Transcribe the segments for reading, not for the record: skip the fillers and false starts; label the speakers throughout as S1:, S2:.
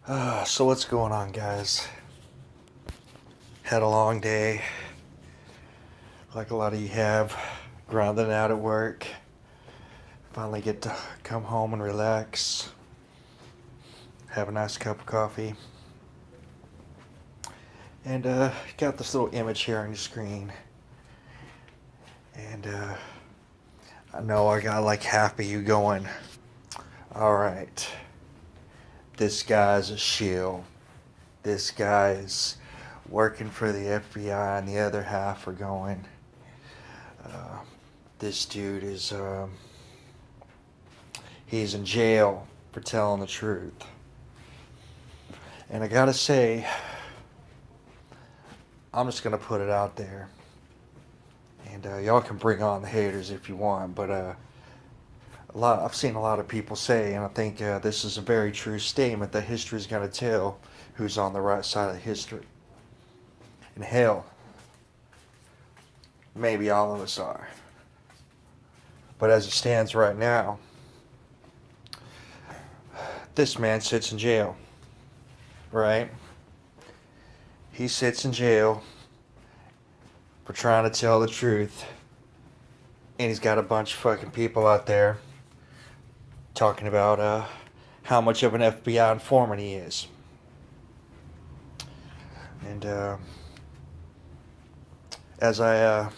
S1: So what's going on, guys? Had a long day, like a lot of you have, grinding out at work. Finally get to come home and relax, have a nice cup of coffee, and got this little image here on your screen. And I know I got like half of you going, all right, this guy's a shill. This guy's working for the FBI, and the other half are going, uh, this dude is, he's in jail for telling the truth. And I gotta say, I'm just gonna put it out there. And y'all can bring on the haters if you want, but I've seen a lot of people say, and I think this is a very true statement, that history is gonna tell who's on the right side of history. And hell, maybe all of us are. But as it stands right now, this man sits in jail, right? He sits in jail for trying to tell the truth. And he's got a bunch of fucking people out there talking about how much of an FBI informant he is. And as I,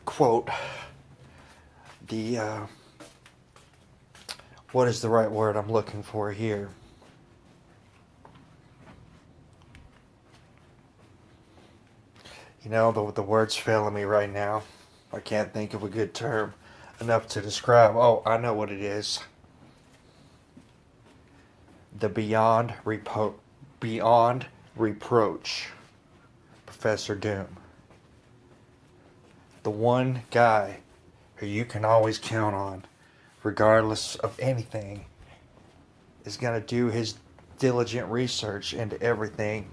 S1: quote the, what is the right word I'm looking for here? The word's failing me right now. I can't think of a good term enough to describe. Oh, I know what it is. The beyond reproach, Professor Doom. The one guy who you can always count on, regardless of anything, is going to do his diligent research into everything,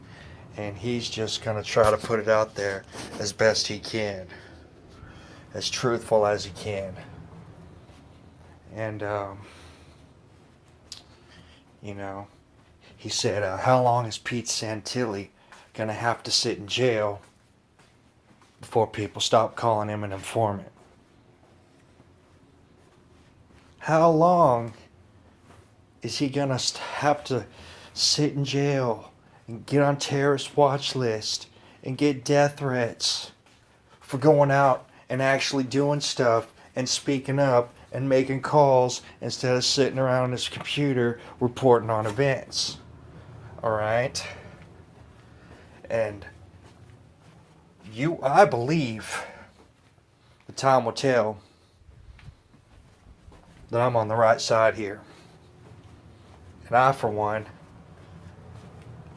S1: and he's just going to try to put it out there as best he can, as truthful as he can. And, he said, how long is Pete Santilli going to have to sit in jail before people stop calling him an informant? How long is he going to have to sit in jail and get on terrorist watch list and get death threats for going out and actually doing stuff and speaking up and making calls instead of sitting around on his computer reporting on events? Alright? And I believe the time will tell that I'm on the right side here. And I, for one,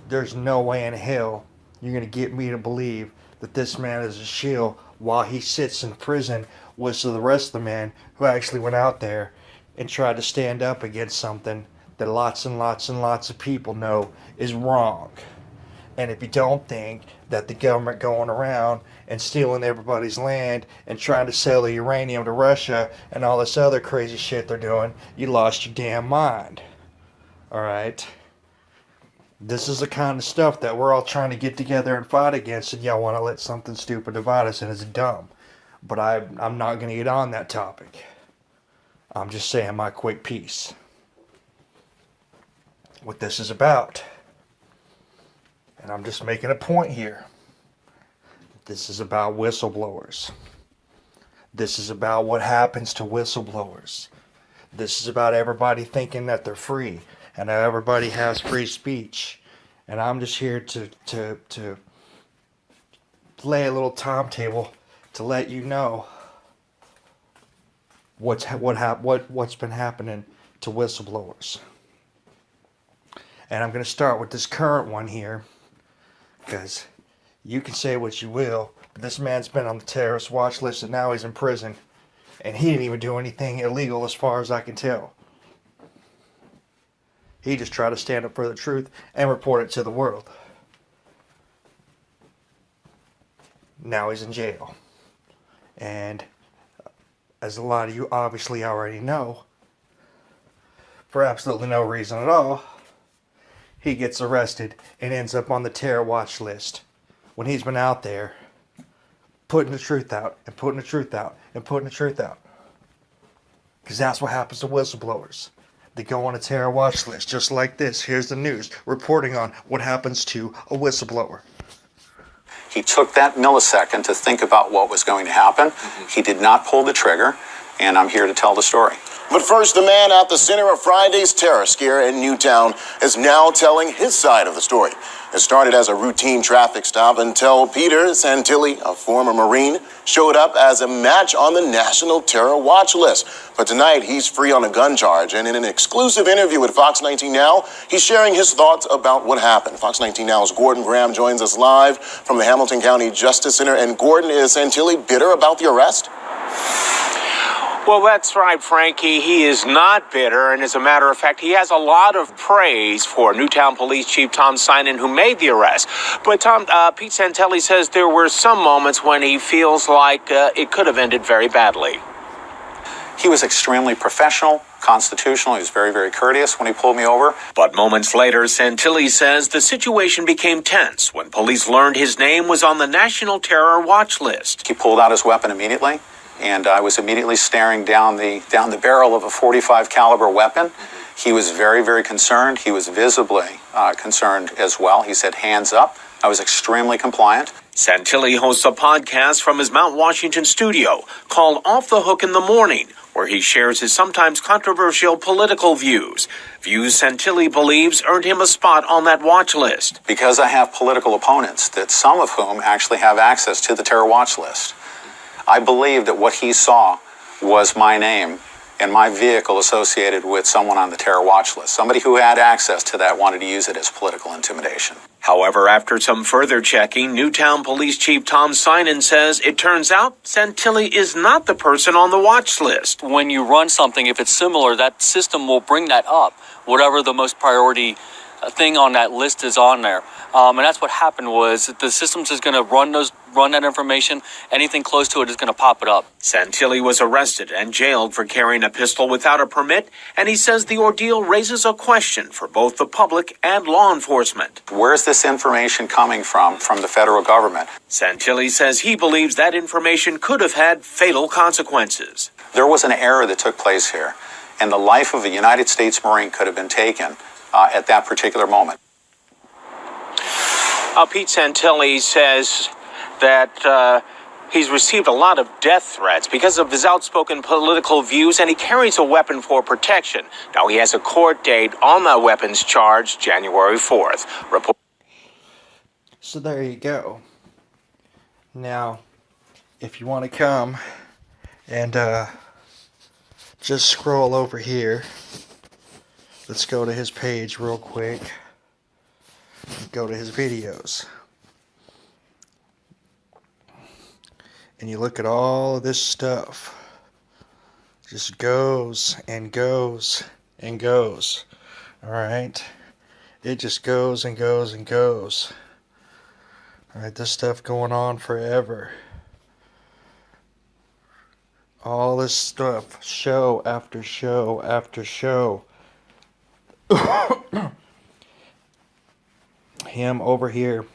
S1: there's no way in hell you're going to get me to believe that this man is a shill while he sits in prison with the rest of the men who actually went out there and tried to stand up against something that lots and lots and lots of people know is wrong. And if you don't think that the government going around and stealing everybody's land and trying to sell the uranium to Russia and all this other crazy shit they're doing, you lost your damn mind. Alright? This is the kind of stuff that we're all trying to get together and fight against, and y'all want to let something stupid divide us, and it's dumb. But I'm not going to get on that topic. I'm just saying my quick piece. What this is about. And I'm just making a point here. This is about whistleblowers. This is about what happens to whistleblowers. This is about everybody thinking that they're free and how everybody has free speech. And I'm just here to lay a little timetable to let you know what's been happening to whistleblowers. And I'm going to start with this current one here, because you can say what you will, but this man's been on the terrorist watch list and now he's in prison, and he didn't even do anything illegal as far as I can tell. He just tried to stand up for the truth and report it to the world. Now he's in jail. And as a lot of you obviously already know, for absolutely no reason at all, he gets arrested and ends up on the terror watch list when he's been out there putting the truth out and putting the truth out and putting the truth out. Because that's what happens to whistleblowers. They go on a terror watch list just like this. Here's the news reporting on what happens to a whistleblower.
S2: He took that millisecond to think about what was going to happen. He did not pull the trigger, and I'm here to tell the story.
S3: But first, the man at the center of Friday's terror scare in Newtown is now telling his side of the story. It started as a routine traffic stop until Peter Santilli, a former Marine, showed up as a match on the National Terror Watch list. But tonight, he's free on a gun charge. And in an exclusive interview with Fox 19 Now, he's sharing his thoughts about what happened. Fox 19 Now's Gordon Graham joins us live from the Hamilton County Justice Center. And Gordon, is Santilli bitter about the arrest?
S4: Well, that's right, Frankie. He is not bitter, and as a matter of fact, he has a lot of praise for Newtown Police Chief Tom Synan, who made the arrest. But Pete Santilli says there were some moments when he feels like it could have ended very badly.
S2: He was extremely professional, constitutional. He was very, very courteous when he pulled me over.
S4: But moments later, Santilli says the situation became tense when police learned his name was on the National Terror Watch list.
S2: He pulled out his weapon immediately, and I was immediately staring down the barrel of a .45 caliber weapon. He was very, very concerned. He was visibly concerned as well. He said, "Hands up." I was extremely compliant.
S4: Santilli hosts a podcast from his Mount Washington studio called Off the Hook in the Morning, where he shares his sometimes controversial political views. Views Santilli believes earned him a spot on that watch list.
S2: Because I have political opponents, that some of whom actually have access to the terror watch list. I believe that what he saw was my name and my vehicle associated with someone on the terror watch list. Somebody who had access to that wanted to use it as political intimidation.
S4: However, after some further checking, Newtown Police Chief Tom Synan says it turns out Santilli is not the person on the watch list.
S5: When you run something, if it's similar, that system will bring that up, whatever the most priority thing on that list is on there. And that's what happened was the system's just going to run that information. Anything close to it is going to pop it up.
S4: Santilli was arrested and jailed for carrying a pistol without a permit, and he says the ordeal raises a question for both the public and law enforcement.
S2: Where's this information coming from the federal government?
S4: Santilli says he believes that information could have had fatal consequences.
S2: There was an error that took place here, and the life of a United States Marine could have been taken at that particular moment.
S4: Pete Santilli says that he's received a lot of death threats because of his outspoken political views, and he carries a weapon for protection. Now, he has a court date on that weapons charge, January 4th.
S1: So there you go. Now, if you want to come and just scroll over here, let's go to his page real quick. Go to his videos. And you look at all of this stuff. Just goes and goes and goes. Alright? It just goes and goes and goes. Alright, this stuff going on forever. All this stuff, show after show after show. Him over here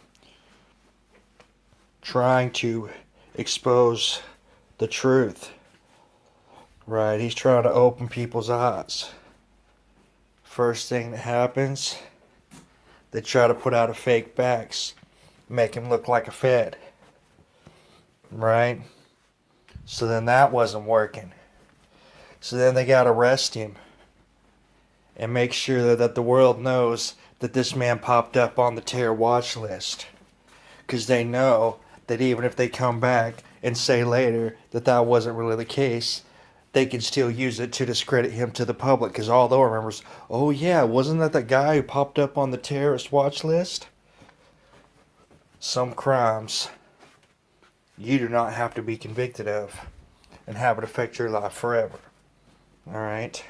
S1: trying to expose the truth. Right, he's trying to open people's eyes. First thing that happens, they try to put out a fake fax, make him look like a Fed. Right? So then that wasn't working. So then they got to arrest him and make sure that the world knows that this man popped up on the terror watch list. Because they know that even if they come back and say later that that wasn't really the case, they can still use it to discredit him to the public. Because all they'll remember is, oh yeah, wasn't that guy who popped up on the terrorist watch list? Some crimes you do not have to be convicted of and have it affect your life forever. Alright?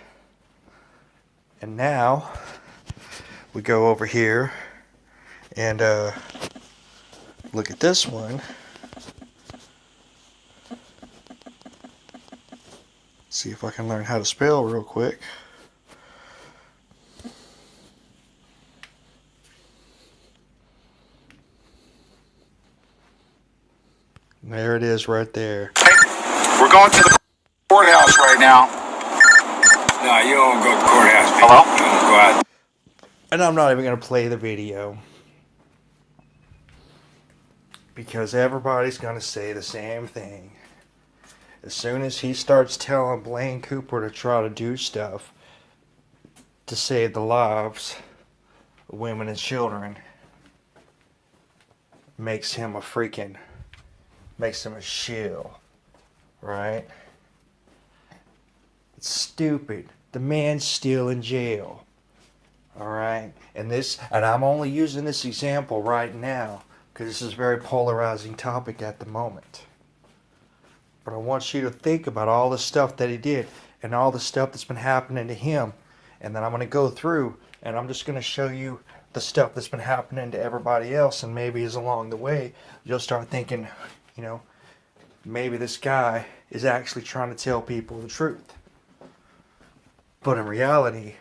S1: And now we go over here and look at this one. See if I can learn how to spell real quick. There it is right there.
S2: We're going to the courthouse right now.
S6: No, you don't go to the courthouse.
S2: Hello?
S6: You don't go out.
S1: And I'm not even going to play the video. Because everybody's going to say the same thing. As soon as he starts telling Blaine Cooper to try to do stuff to save the lives of women and children, makes him a shill, right? It's stupid. The man's still in jail, all right? And I'm only using this example right now because this is a very polarizing topic at the moment. But I want you to think about all the stuff that he did and all the stuff that's been happening to him. And then I'm going to go through and I'm just going to show you the stuff that's been happening to everybody else. And maybe as along the way, you'll start thinking, maybe this guy is actually trying to tell people the truth. But in reality,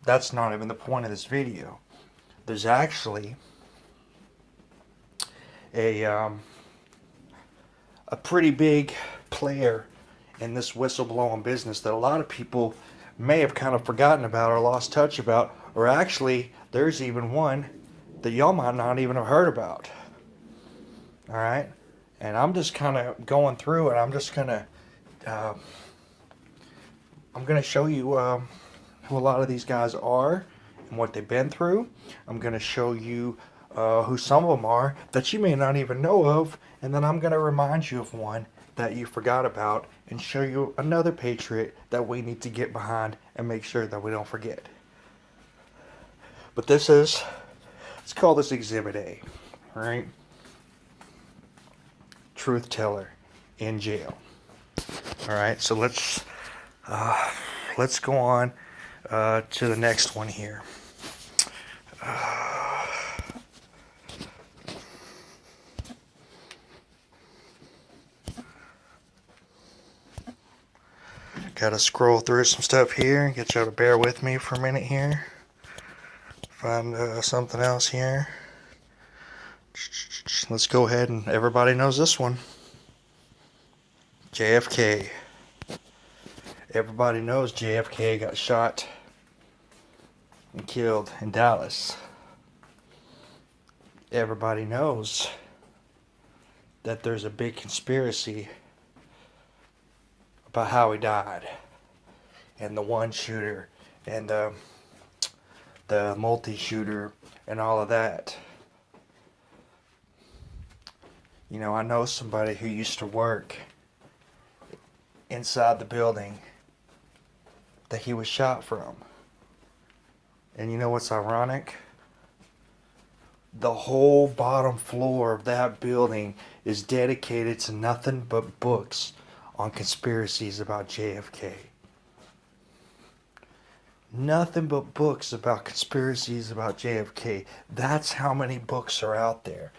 S1: that's not even the point of this video. There's actually a pretty big player in this whistleblowing business that a lot of people may have kind of forgotten about or lost touch about, or actually there's even one that y'all might not even have heard about. All right, and I'm just kind of going through and I'm just gonna show you who a lot of these guys are and what they've been through. I'm gonna show you who some of them are that you may not even know of, and then I'm going to remind you of one that you forgot about and show you another patriot that we need to get behind and make sure that we don't forget. But let's call this Exhibit A, right? Truth teller in jail. All right, so let's go on to the next one here. Gotta scroll through some stuff here. Get y'all to bear with me for a minute here. Find something else here. Let's go ahead and everybody knows this one. JFK. Everybody knows JFK got shot and killed in Dallas. Everybody knows that there's a big conspiracy about how he died, and the one shooter, and the multi-shooter, and all of that. I know somebody who used to work inside the building that he was shot from. And you know what's ironic? The whole bottom floor of that building is dedicated to nothing but books on conspiracies about JFK. Nothing but books about conspiracies about JFK. That's how many books are out there.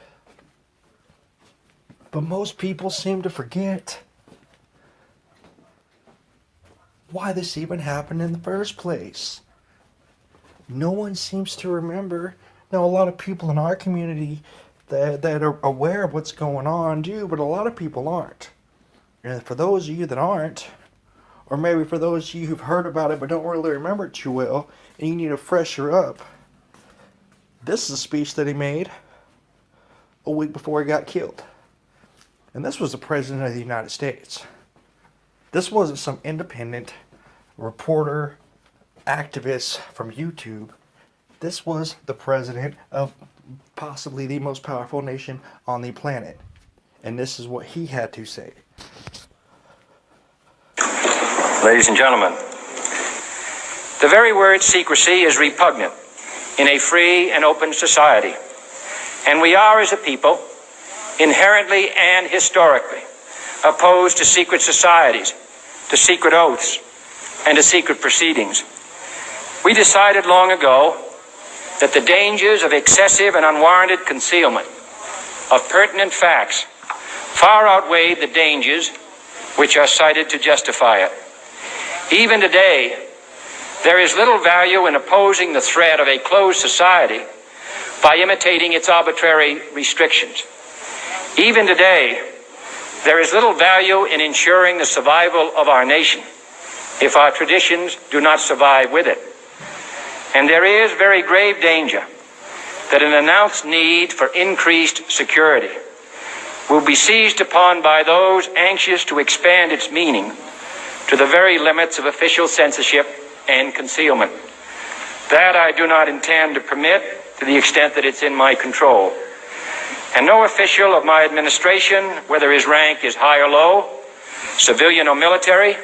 S1: But most people seem to forget why this even happened in the first place. No one seems to remember. Now, a lot of people in our community that are aware of what's going on do, but a lot of people aren't. And for those of you that aren't, or maybe for those of you who've heard about it but don't really remember it too well, and you need to fresher up, this is a speech that he made a week before he got killed. And this was the President of the United States. This wasn't some independent reporter, activist from YouTube. This was the President of possibly the most powerful nation on the planet. And this is what he had to say.
S7: Ladies and gentlemen, the very word secrecy is repugnant in a free and open society. And we are, as a people, inherently and historically opposed to secret societies, to secret oaths, and to secret proceedings. We decided long ago that the dangers of excessive and unwarranted concealment of pertinent facts far outweighed the dangers which are cited to justify it. Even today, there is little value in opposing the threat of a closed society by imitating its arbitrary restrictions. Even today, there is little value in ensuring the survival of our nation if our traditions do not survive with it. And there is very grave danger that an announced need for increased security will be seized upon by those anxious to expand its meaning to the very limits of official censorship and concealment. That I do not intend to permit to the extent that it's in my control. And no official of my administration, whether his rank is high or low, civilian or military,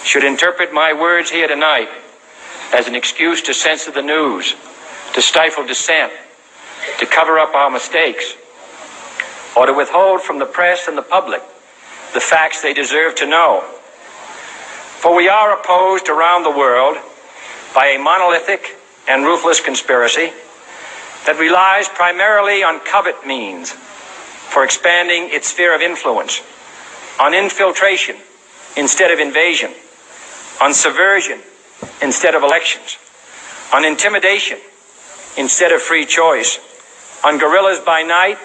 S7: should interpret my words here tonight as an excuse to censor the news, to stifle dissent, to cover up our mistakes, or to withhold from the press and the public the facts they deserve to know. For we are opposed around the world by a monolithic and ruthless conspiracy that relies primarily on covert means for expanding its sphere of influence, on infiltration instead of invasion, on subversion instead of elections, on intimidation instead of free choice, on guerrillas by night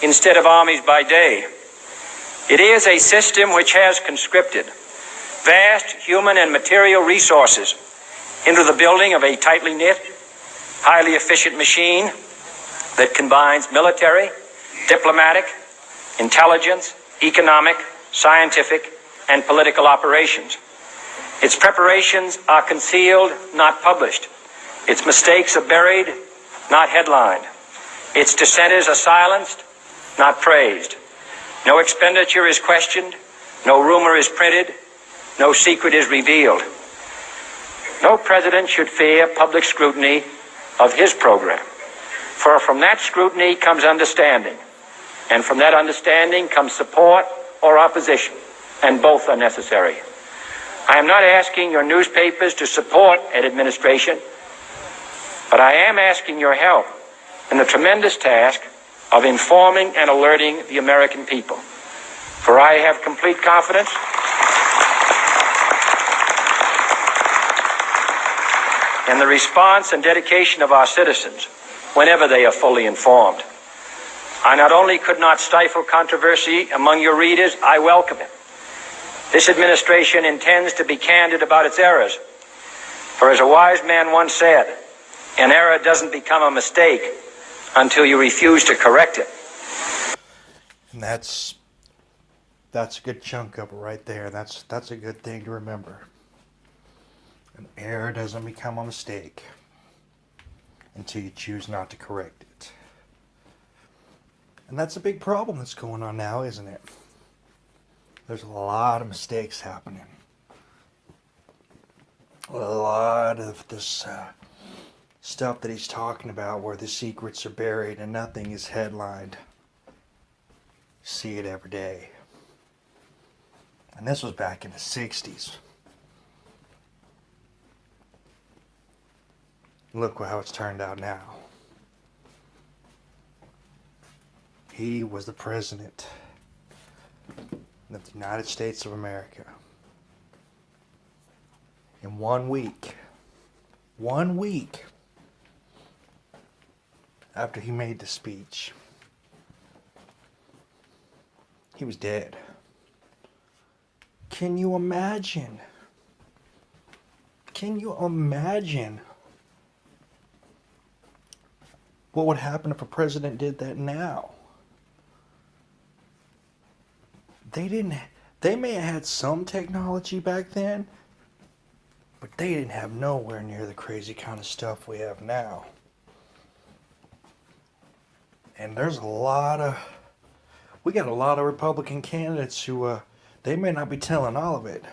S7: instead of armies by day. It is a system which has conscripted vast human and material resources into the building of a tightly knit, highly efficient machine that combines military, diplomatic, intelligence, economic, scientific, and political operations. Its preparations are concealed, not published. Its mistakes are buried, not headlined. Its dissenters are silenced, not praised. No expenditure is questioned, no rumor is printed, no secret is revealed. No president should fear public scrutiny of his program, for from that scrutiny comes understanding, and from that understanding comes support or opposition, and both are necessary. I am not asking your newspapers to support an administration, but I am asking your help in the tremendous task of informing and alerting the American people. For I have complete confidence in the response and dedication of our citizens whenever they are fully informed. I not only could not stifle controversy among your readers, I welcome it. This administration intends to be candid about its errors. For as a wise man once said, an error doesn't become a mistake until you refuse to correct it.
S1: And that's a good chunk of it right there. That's a good thing to remember. An error doesn't become a mistake until you choose not to correct it. And that's a big problem that's going on now, isn't it? There's a lot of mistakes happening. A lot of this stuff that he's talking about where the secrets are buried and nothing is headlined. You see it every day. And this was back in the 60s. Look how it's turned out now. He was the president of the United States of America. In 1 week after he made the speech, he was dead. Can you imagine? Can you imagine what would happen if a president did that now? They may have had some technology back then, but they didn't have nowhere near the crazy kind of stuff we have now. And we got a lot of Republican candidates who, they may not be telling all of it,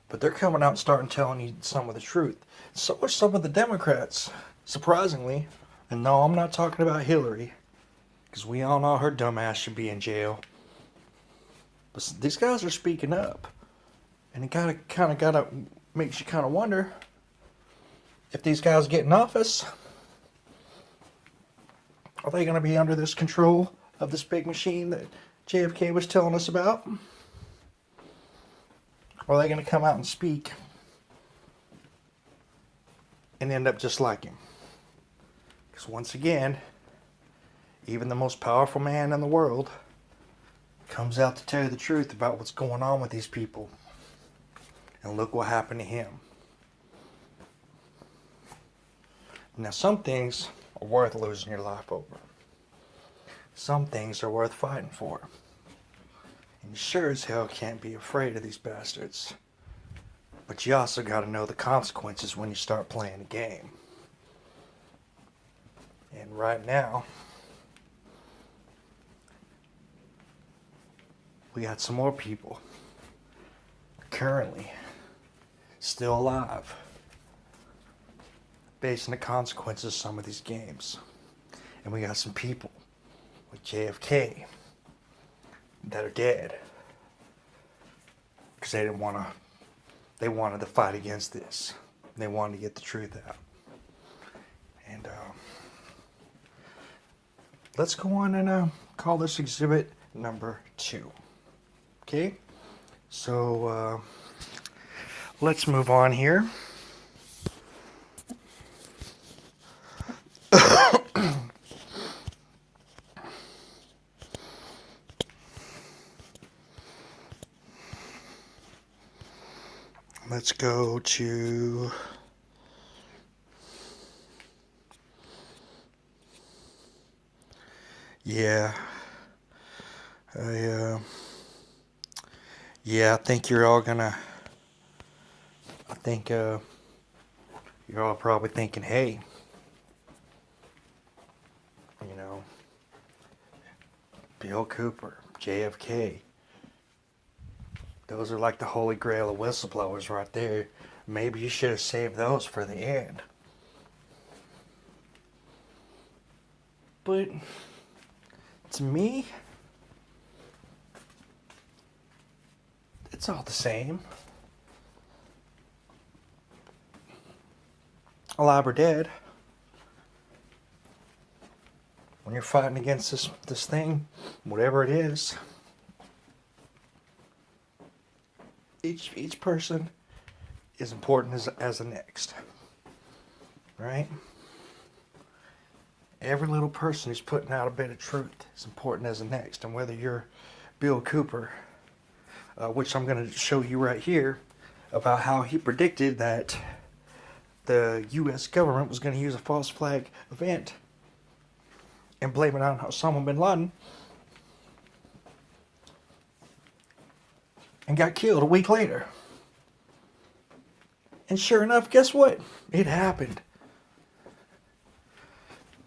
S1: but they're coming out and starting telling you some of the truth. So are some of the Democrats, surprisingly. And no, I'm not talking about Hillary, because we all know her dumb ass should be in jail. But these guys are speaking up, and it makes you kind of wonder if these guys get in office, are they going to be under this control of this big machine that JFK was telling us about? Or are they going to come out and speak and end up just like him? Because once again, even the most powerful man in the world, comes out to tell you the truth about what's going on with these people. And look what happened to him. Now, some things are worth losing your life over. Some things are worth fighting for. And you sure as hell can't be afraid of these bastards. But you also got to know the consequences when you start playing the game. And right now, we got some more people currently still alive, facing the consequences of some of these games. And we got some people like JFK that are dead because they wanted to fight against this. They wanted to get the truth out. And let's go on and call this exhibit number 2. Okay? So let's move on here. Let's go to I think you're all gonna you're all probably thinking, hey, you know, Bill Cooper, JFK, those are like the holy grail of whistleblowers right there. Maybe you should have saved those for the end. But to me, it's all the same. Alive or dead. When you're fighting against this thing, whatever it is, each person is important as the next. Right? Every little person who's putting out a bit of truth is important as the next. And whether you're Bill Cooper, which I'm going to show you right here, about how he predicted that the U.S. government was going to use a false flag event and blame it on Osama bin Laden, and got killed a week later. And sure enough, guess what? It happened.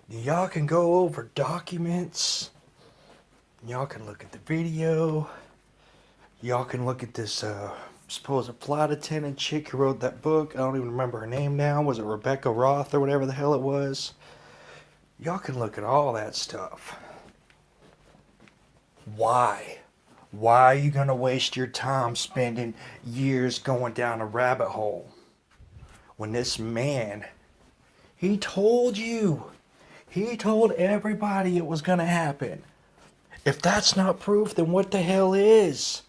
S1: Y'all can go over documents. Y'all can look at the video. Y'all can look at this supposed flight attendant chick who wrote that book. I don't even remember her name now. Was it Rebecca Roth or whatever the hell it was? Y'all can look at all that stuff. Why? Why are you going to waste your time spending years going down a rabbit hole when this man, he told you, he told everybody it was going to happen. If that's not proof, then what the hell is?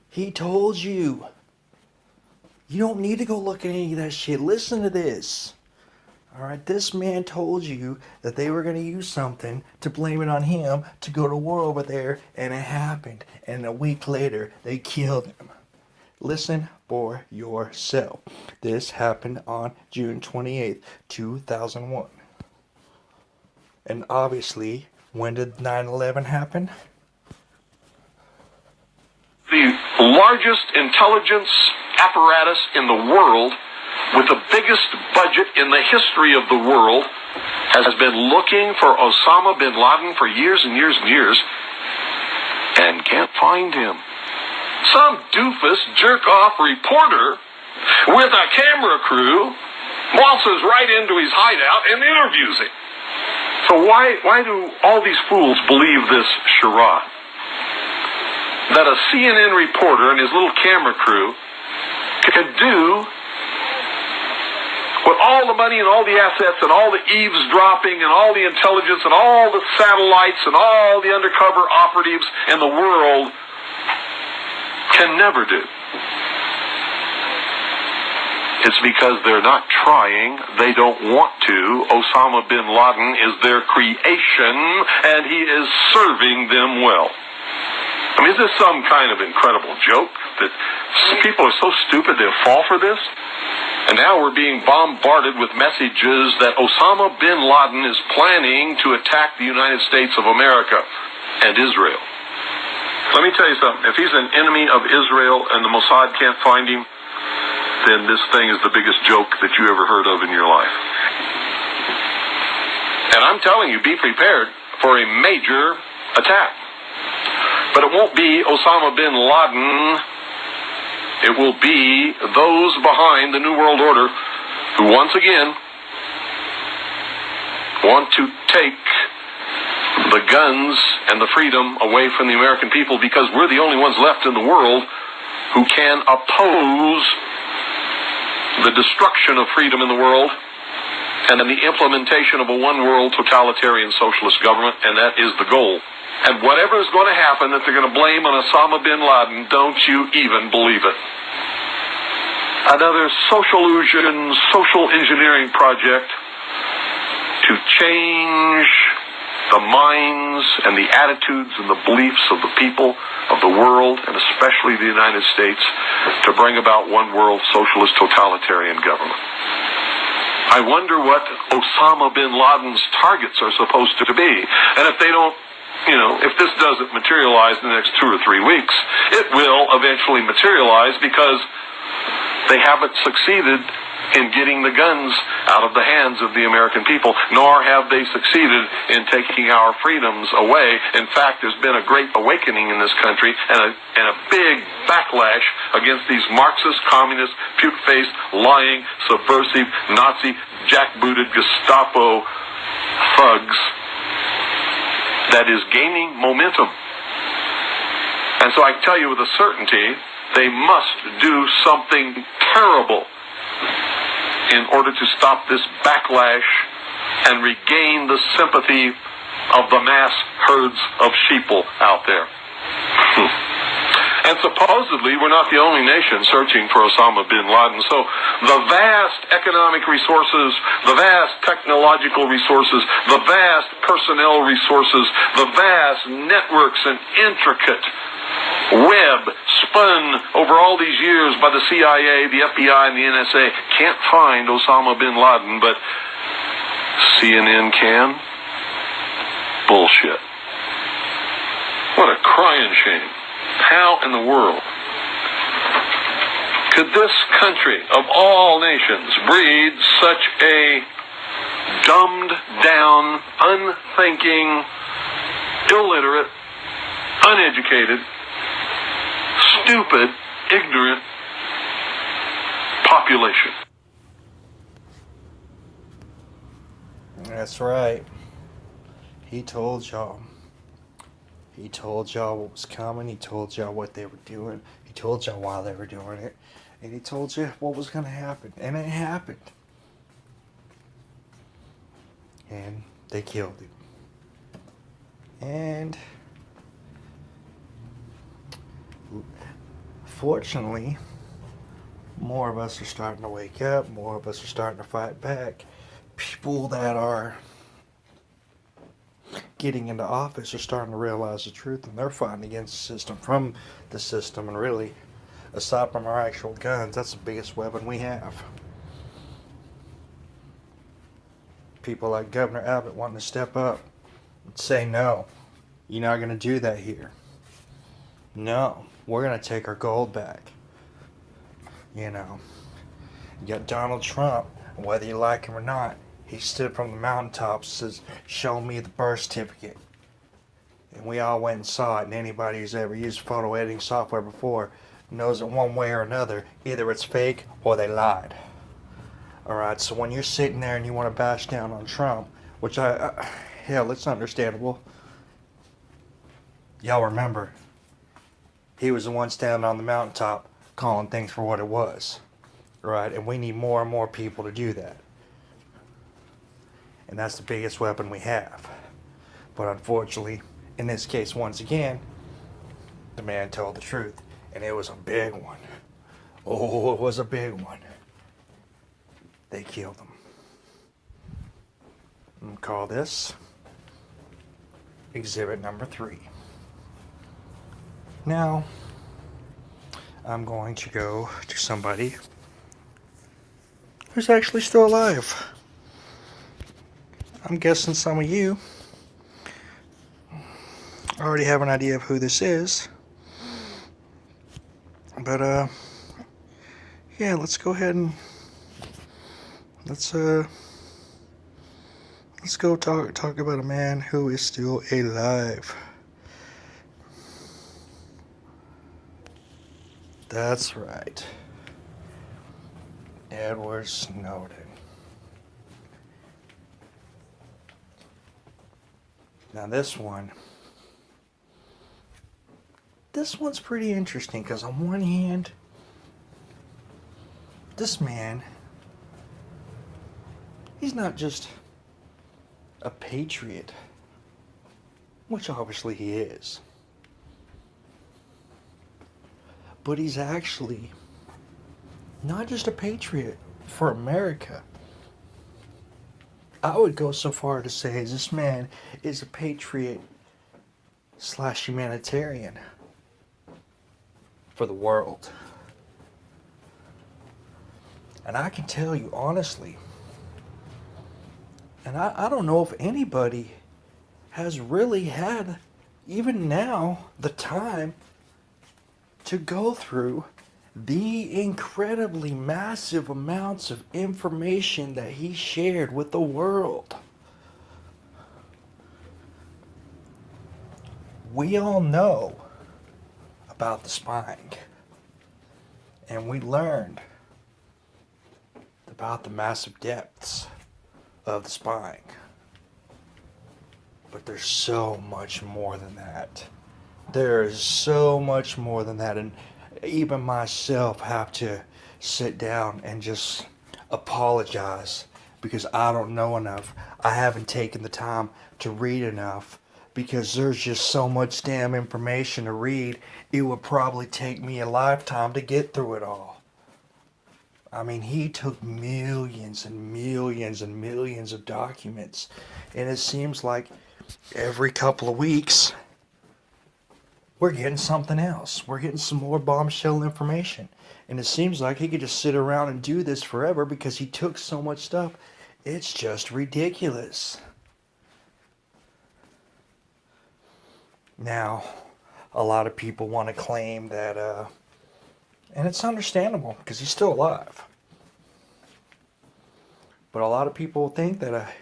S1: He told you. You don't need to go look at any of that shit. Listen to this. Alright, this man told you that they were going to use something to blame it on him to go to war over there, and it happened. And a week later, they killed him. Listen for yourself. This happened on June 28th, 2001. And obviously, when did 9/11 happen?
S8: The largest intelligence apparatus in the world, with the biggest budget in the history of the world, has been looking for Osama bin Laden for years and years and years, and can't find him. Some doofus jerk-off reporter with a camera crew waltzes right into his hideout and interviews him. So why do all these fools believe this charade? That a CNN reporter and his little camera crew could do with all the money and all the assets and all the eavesdropping and all the intelligence and all the satellites and all the undercover operatives in the world can never do. It's because they're not trying. They don't want to. Osama bin Laden is their creation, and he is serving them well. I mean, is this some kind of incredible joke that people are so stupid they'll fall for this? And now we're being bombarded with messages that Osama bin Laden is planning to attack the United States of America and Israel. Let me tell you something. If he's an enemy of Israel and the Mossad can't find him, then this thing is the biggest joke that you ever heard of in your life. And I'm telling you, be prepared for a major attack. But it won't be Osama bin Laden. It will be those behind the New World Order who once again want to take the guns and the freedom away from the American people, because we're the only ones left in the world who can oppose the destruction of freedom in the world and then the implementation of a one-world totalitarian socialist government, and that is the goal. And whatever is going to happen that they're going to blame on Osama bin Laden, don't you even believe it. Another social illusion, social engineering project to change the minds and the attitudes and the beliefs of the people of the world, and especially the United States, to bring about one world socialist totalitarian government. I wonder what Osama bin Laden's targets are supposed to be. And if they don't, if this doesn't materialize in the next 2 or 3 weeks, it will eventually materialize, because they haven't succeeded in getting the guns out of the hands of the American people, nor have they succeeded in taking our freedoms away. In fact, there's been a great awakening in this country and a big backlash against these Marxist, communist, puke-faced, lying, subversive, Nazi, jackbooted Gestapo thugs that is gaining momentum. And so I tell you with a certainty, they must do something terrible in order to stop this backlash and regain the sympathy of the mass herds of sheeple out there. And supposedly, we're not the only nation searching for Osama bin Laden. So the vast economic resources, the vast technological resources, the vast personnel resources, the vast networks and intricate web spun over all these years by the CIA, the FBI, and the NSA can't find Osama bin Laden, but CNN can? Bullshit. What a crying shame. How in the world could this country of all nations breed such a dumbed down, unthinking, illiterate, uneducated, stupid, ignorant population?
S1: That's right. He told y'all. He told y'all what was coming. He told y'all what they were doing. He told y'all why they were doing it. And he told you what was going to happen. And it happened. And they killed him. And fortunately, more of us are starting to wake up. More of us are starting to fight back. People that are getting into office are starting to realize the truth, and they're fighting against the system, from the system. And really, aside from our actual guns, that's the biggest weapon we have. People like Governor Abbott wanting to step up and say, no, you're not going to do that here. No, we're going to take our gold back. You got Donald Trump, whether you like him or not, he stood from the mountaintops, says, show me the birth certificate. And we all went and saw it, and anybody who's ever used photo editing software before knows that one way or another, either it's fake or they lied. Alright, so when you're sitting there and you want to bash down on Trump, which hell, it's understandable. Y'all remember, he was the one standing on the mountaintop calling things for what it was. Right, and we need more and more people to do that. And that's the biggest weapon we have. But unfortunately, in this case, once again, the man told the truth. And it was a big one. Oh, it was a big one. they killed him. I'm going to call this exhibit number 3. Now, I'm going to go to somebody who's actually still alive. I'm guessing some of you already have an idea of who this is. But, yeah, let's go ahead and let's go talk about a man who is still alive. That's right. Edward Snowden. Now this one's pretty interesting because on one hand, this man, he's not just a patriot, which obviously he is, but he's actually not just a patriot for America. I would go so far to say this man is a patriot / humanitarian for the world. And I can tell you honestly, and I don't know if anybody has really had, even now, the time to go through the incredibly massive amounts of information that he shared with the world. We all know about the spying, and we learned about the massive depths of the spying. But there's so much more than that. There is so much more than that, and even myself have to sit down and just apologize because I don't know enough. I haven't taken the time to read enough because there's just so much damn information to read. It would probably take me a lifetime to get through it all. I mean, he took millions and millions and millions of documents, and it seems like every couple of weeks we're getting something else. We're getting some more bombshell information. And it seems like he could just sit around and do this forever because he took so much stuff. It's just ridiculous. Now, a lot of people want to claim that, and it's understandable because he's still alive. But a lot of people think that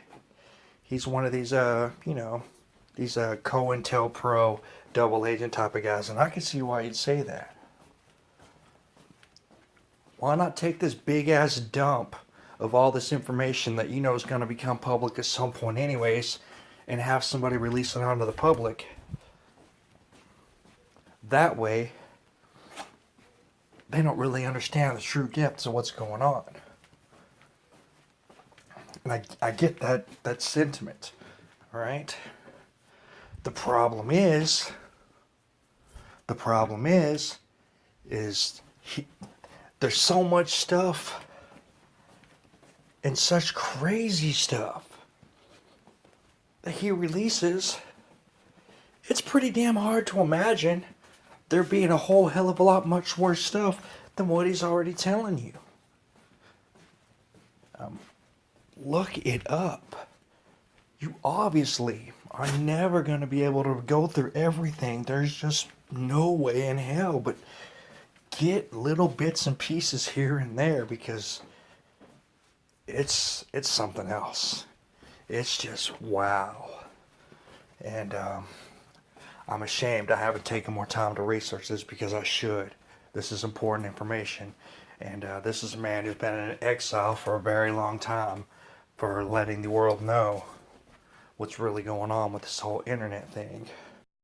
S1: he's one of these, these COINTELPRO double agent type of guys, and I can see why you'd say that. Why not take this big ass dump of all this information that you know is going to become public at some point anyways, and have somebody release it onto the public? That way, they don't really understand the true depths of what's going on. And I get that sentiment, all right? The problem is there's so much stuff and such crazy stuff that he releases. It's pretty damn hard to imagine there being a whole hell of a lot much worse stuff than what he's already telling you. Look it up. You obviously are never going to be able to go through everything. There's just no way in hell. But get little bits and pieces here and there because it's something else. It's just wow. And I'm ashamed I haven't taken more time to research this because I should. This is important information. And this is a man who's been in exile for a very long time for letting the world know what's really going on with this whole internet thing.